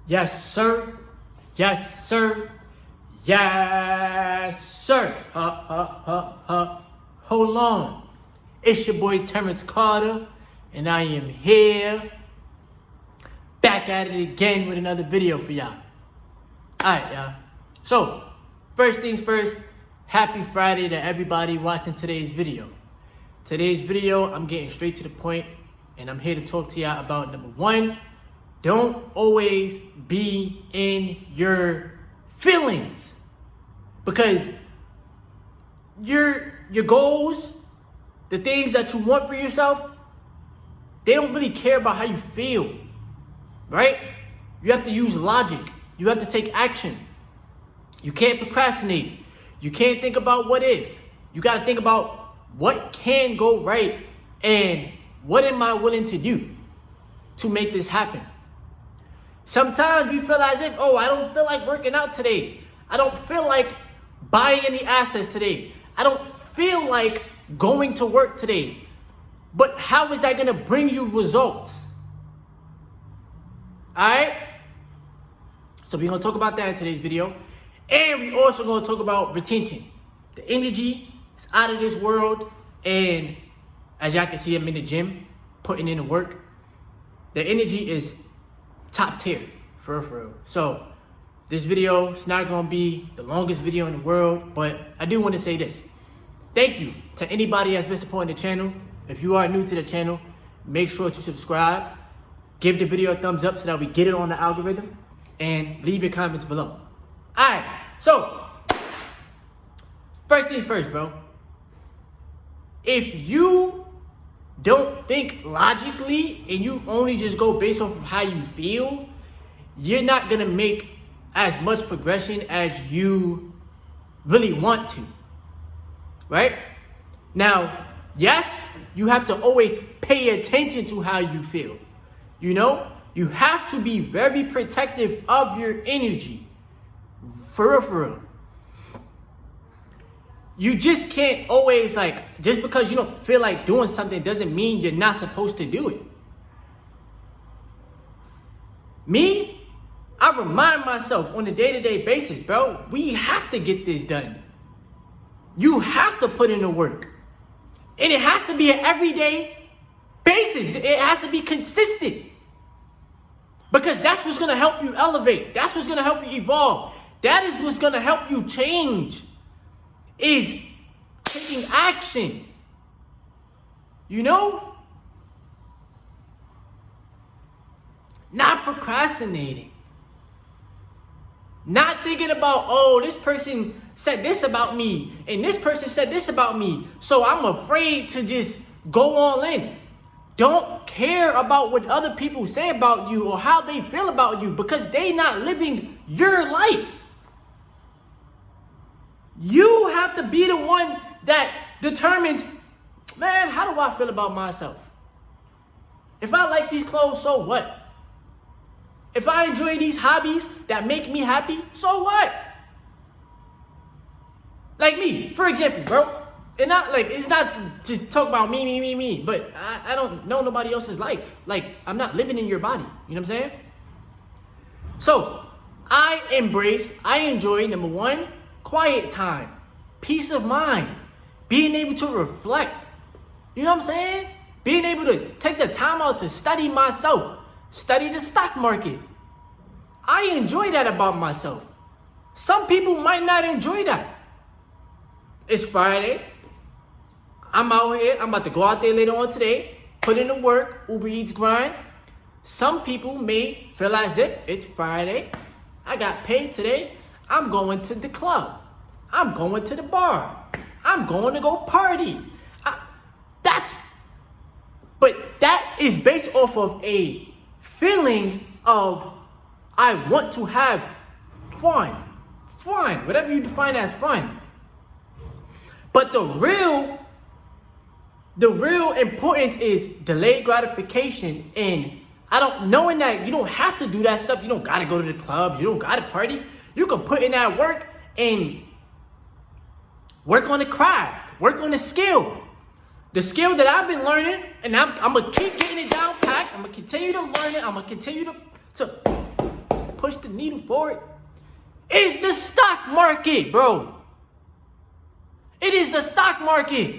Yes, sir. Yes, sir. Yes, sir. Hold on. It's your boy Terrence Carter, and I am here, back at it again with another video for y'all. Alright, y'all. So, first things first, happy Friday to everybody watching today's video. Today's video, I'm getting straight to the point, and I'm here to talk to y'all about number one, don't always be in your feelings. Because your goals, the things that you want for yourself, they don't really care about how you feel, right? You have to use logic. You have to take action. You can't procrastinate. You can't think about what if. You got to think about what can go right and what am I willing to do to make this happen. Sometimes you feel as if, I don't feel like working out today. I don't feel like buying any assets today. I don't feel like going to work today. But how is that going to bring you results? Alright? So we're going to talk about that in today's video. And we're also going to talk about retention. The energy is out of this world. And as y'all can see, I'm in the gym, putting in the work. The energy is top tier, for real. So this video is not going to be the longest video in the world, but I do want to say this. Thank you to anybody that's been supporting the channel. If you are new to the channel, make sure to subscribe. Give the video a thumbs up so that we get it on the algorithm. And leave your comments below. Alright, so first things first, bro. If you don't think logically and you only just go based off of how you feel, you're not going to make as much progression as you really want to, right? Now, yes, you have to always pay attention to how you feel. You know, you have to be very protective of your energy. For real. You just can't always, just because you don't feel like doing something doesn't mean you're not supposed to do it. Me, I remind myself on a day-to-day basis, bro, we have to get this done. You have to put in the work. And it has to be an everyday basis. It has to be consistent. Because that's what's going to help you elevate. That's what's going to help you evolve. That is what's going to help you change. Is taking action. You know? Not procrastinating. Not thinking about, this person said this about me, and this person said this about me, so I'm afraid to just go all in. Don't care about what other people say about you or how they feel about you because they not living your life. You have to be the one that determines, man, how do I feel about myself? If I like these clothes, so what? If I enjoy these hobbies that make me happy, so what? Like me, for example, bro. And it's not just talk about me, but I don't know nobody else's life. I'm not living in your body. You know what I'm saying? So, I enjoy, number one, quiet time, peace of mind, being able to reflect. You know what I'm saying? Being able to take the time out to study myself, study the stock market. I enjoy that about myself. Some people might not enjoy that. It's Friday. I'm out here. I'm about to go out there later on today, put in the work, Uber Eats grind. Some people may feel as if it's Friday. I got paid today. I'm going to the club. I'm going to the bar. I'm going to go party. But that is based off of a feeling of I want to have fun, whatever you define as fun. But the real importance is delayed gratification, and knowing that you don't have to do that stuff. You don't gotta go to the clubs. You don't gotta party. You can put in that work and work on the craft, work on the skill. The skill that I've been learning, and I'm gonna keep getting it down packed. I'm gonna continue to learn it. I'm gonna continue to push the needle forward is the stock market, bro. It is the stock market.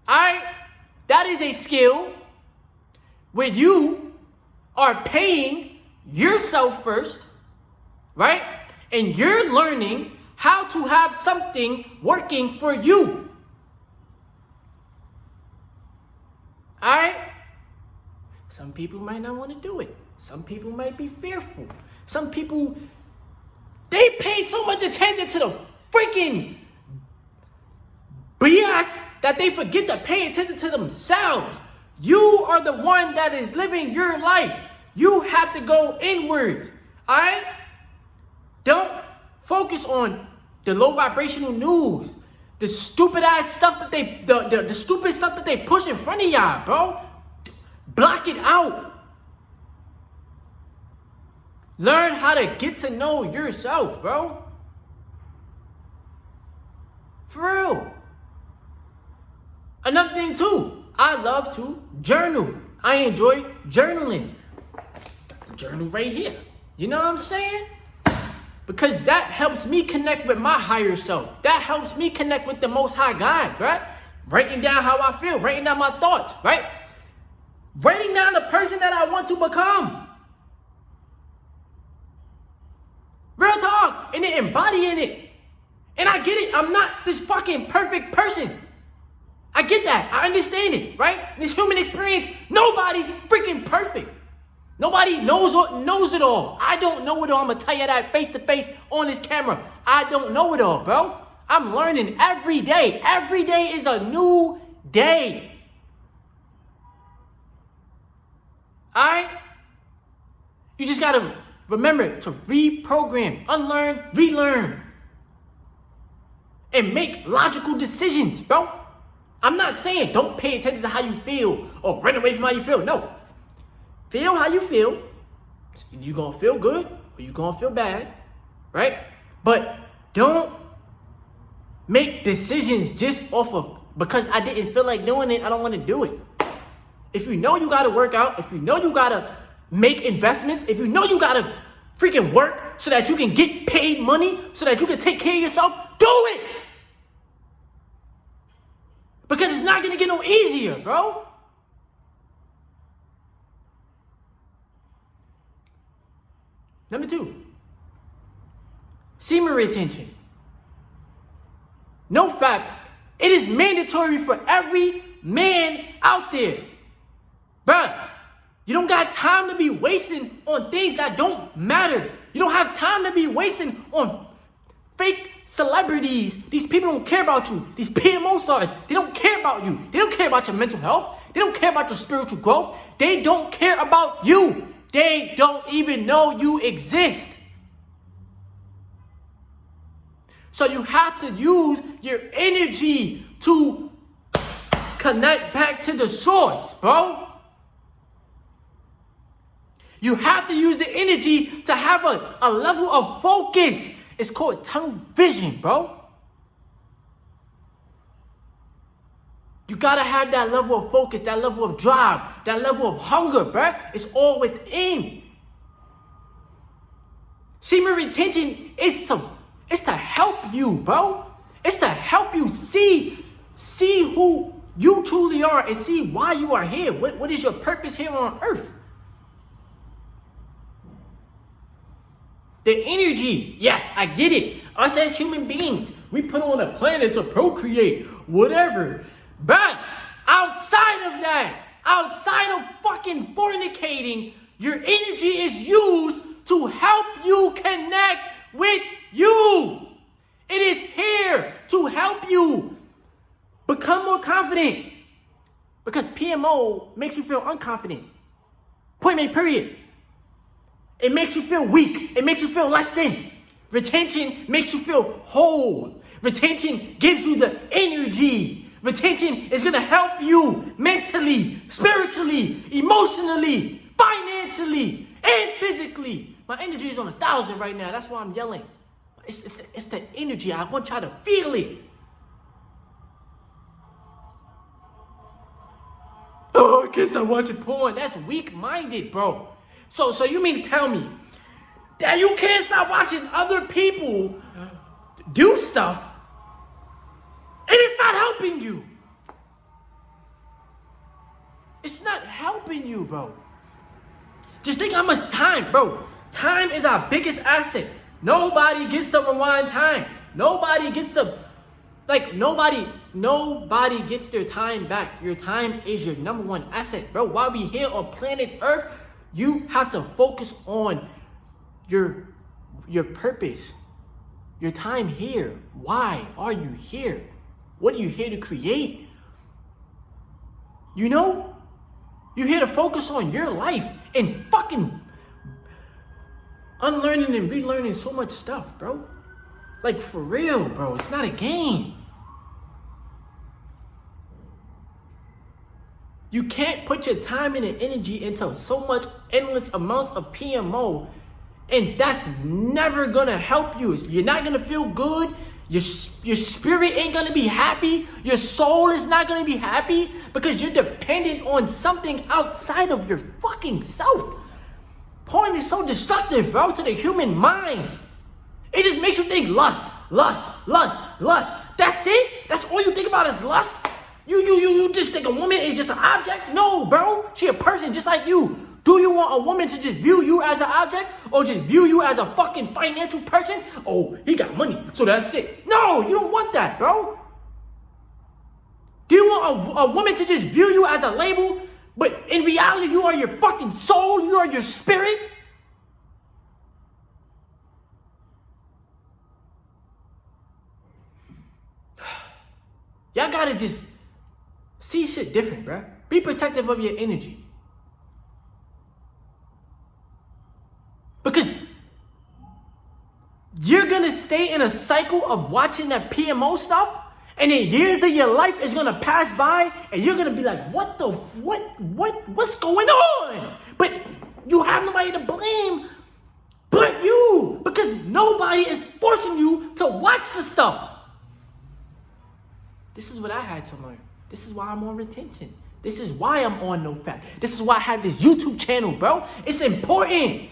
Alright? That is a skill where you are paying yourself first, right? And you're learning how to have something working for you. Alright? Some people might not want to do it. Some people might be fearful. Some people, they pay so much attention to the freaking BS that they forget to pay attention to themselves. You are the one that is living your life. You have to go inwards. Alright? Don't focus on the low vibrational news. The stupid ass stuff that the stupid stuff that they push in front of y'all, bro. Block it out. Learn how to get to know yourself, bro. For real. Another thing too, I love to journal. I enjoy journaling. Got the journal right here. You know what I'm saying? Because that helps me connect with my higher self. That helps me connect with the Most High God, right? Writing down how I feel, writing down my thoughts, right? Writing down the person that I want to become. Real talk. And then embodying it. And I get it. I'm not this fucking perfect person. I get that. I understand it, right? This human experience, nobody's freaking perfect. Nobody knows it all. I don't know it all. I'm going to tell you that face to face on this camera. I don't know it all, bro. I'm learning every day. Every day is a new day. Alright? You just got to remember to reprogram, unlearn, relearn. And make logical decisions, bro. I'm not saying don't pay attention to how you feel or run away from how you feel. No. Feel how you feel. You're going to feel good or you're going to feel bad, right? But don't make decisions just off of, because I didn't feel like doing it, I don't want to do it. If you know you got to work out, if you know you got to make investments, if you know you got to freaking work so that you can get paid money, so that you can take care of yourself, do it. Because it's not going to get no easier, bro. Number 2, semen retention. No fact, it is mandatory for every man out there. Bruh, you don't got time to be wasting on things that don't matter. You don't have time to be wasting on fake celebrities. These people don't care about you. These PMO stars, they don't care about you. They don't care about your mental health. They don't care about your spiritual growth. They don't care about you. They don't even know you exist. So you have to use your energy to connect back to the source, bro. You have to use the energy to have a level of focus. It's called tunnel vision, bro. You gotta have that level of focus, that level of drive, that level of hunger, bro. It's all within. Semen retention is to help you, bro. It's to help you see who you truly are and see why you are here. What is your purpose here on earth? The energy, yes, I get it. Us as human beings, we put on a planet to procreate, whatever. But outside of that, outside of fucking fornicating, your energy is used to help you connect with you. It is here to help you become more confident. Because PMO makes you feel unconfident. Point blank, period. It makes you feel weak. It makes you feel less than. Retention makes you feel whole. Retention gives you the energy. Retention is going to help you mentally, spiritually, emotionally, financially, and physically. My energy is on 1,000 right now. That's why I'm yelling. It's the energy. I want y'all to feel it. Oh, I can't stop watching porn. That's weak-minded, bro. So you mean to tell me that you can't stop watching other people do stuff and it's not helping you? It's not helping you, bro. Just think how much time, bro. Time is our biggest asset. Nobody gets to rewind time. Nobody gets to, nobody gets their time back. Your time is your number one asset, bro. While we here on planet Earth, you have to focus on your purpose, your time here. Why are you here? What are you here to create? You know? You're here to focus on your life and fucking unlearning and relearning so much stuff, bro. Like, for real, bro. It's not a game. You can't put your time and energy into so much endless amounts of PMO, and that's never gonna help you. You're not gonna feel good. Your spirit ain't gonna be happy. Your soul is not gonna be happy because you're dependent on something outside of your fucking self. Porn is so destructive, bro, to the human mind. It just makes you think lust, lust, lust, lust. That's it? That's all you think about is lust? You just think a woman is just an object? No, bro. She a person just like you. Do you want a woman to just view you as an object or just view you as a fucking financial person? Oh, he got money, so that's it. No, you don't want that, bro. Do you want a woman to just view you as a label, but in reality, you are your fucking soul, you are your spirit? Y'all gotta just see shit different, bro. Be protective of your energy. Because you're gonna stay in a cycle of watching that PMO stuff, and then years of your life is gonna pass by, and you're gonna be like, what's going on? But you have nobody to blame but you, because nobody is forcing you to watch the stuff. This is what I had to learn. This is why I'm on retention. This is why I'm on no fat. This is why I have this YouTube channel, bro. It's important.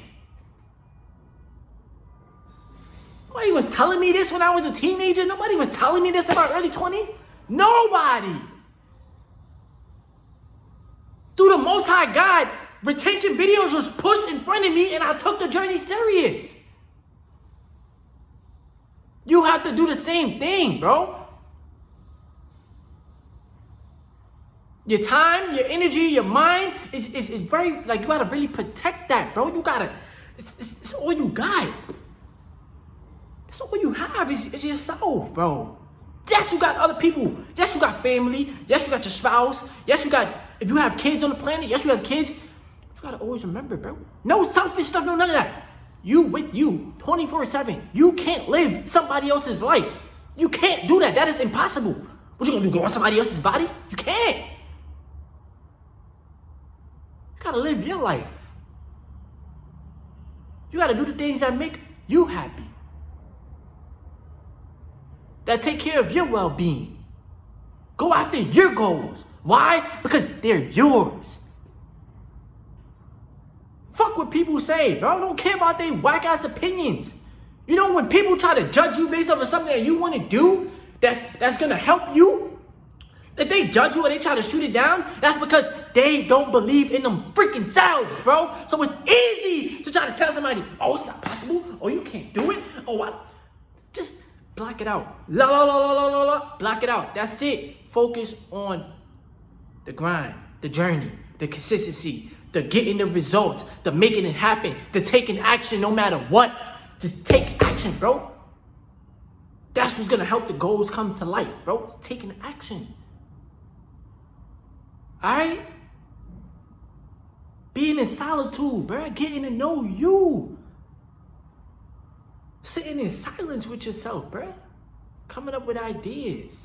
Nobody was telling me this when I was a teenager. Nobody was telling me this in my early 20s. Nobody. Through the Most High God, retention videos was pushed in front of me and I took the journey serious. You have to do the same thing, bro. Your time, your energy, your mind is very, like, you gotta really protect that, bro. You gotta, it's all you got. That's all you have is yourself, bro. Yes, you got other people. Yes, you got family. Yes, you got your spouse. Yes, you got, if you have kids on the planet, yes, you have kids. You gotta always remember, bro. No selfish stuff, no none of that. You with you, 24/7. You can't live somebody else's life. You can't do that. That is impossible. What you gonna do, go on somebody else's body? You can't. You gotta live your life. You gotta do the things that make you happy, that take care of your well-being. Go after your goals. Why? Because they're yours. Fuck what people say, bro. I don't care about their whack-ass opinions. You know, when people try to judge you based off of something that you want to do, that's gonna help you, if they judge you or they try to shoot it down, that's because they don't believe in them freaking selves, bro. So it's easy to try to tell somebody, oh, it's not possible, or you can't do it, or what. Just block it out. Block it out. That's it. Focus on the grind, the journey, the consistency, the getting the results, the making it happen, the taking action no matter what. Just take action, bro. That's what's gonna help the goals come to life, bro. It's taking action. Alright? Being in solitude, bro. Getting to know you. Sitting in silence with yourself, bro. Coming up with ideas.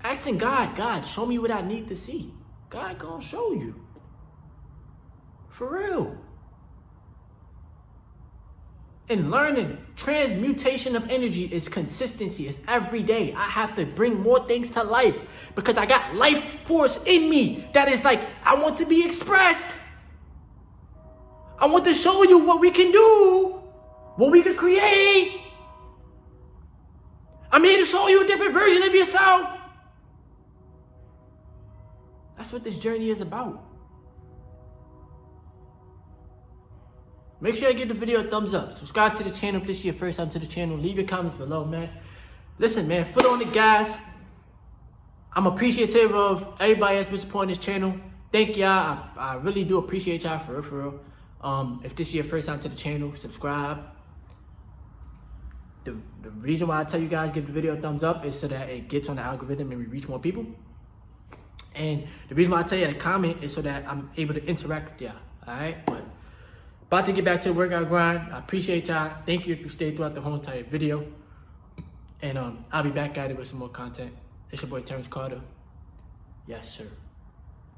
Asking God, show me what I need to see. God gonna show you. For real. And learning, transmutation of energy is consistency. It's every day. I have to bring more things to life because I got life force in me that is like, I want to be expressed. I want to show you what we can do, what we can create. I'm here to show you a different version of yourself. That's what this journey is about. Make sure you give the video a thumbs up. Subscribe to the channel if this is your first time to the channel. Leave your comments below, man. Listen, man, foot on the gas. I'm appreciative of everybody that's been supporting this channel. Thank y'all. I really do appreciate y'all, for real. If this is your first time to the channel, subscribe. The reason why I tell you guys give the video a thumbs up is so that it gets on the algorithm and we reach more people. And the reason why I tell you to comment is so that I'm able to interact with y'all. Alright? But about to get back to the workout grind. I appreciate y'all. Thank you if you stayed throughout the whole entire video. And I'll be back at it with some more content. It's your boy Terrence Carter. Yes, sir.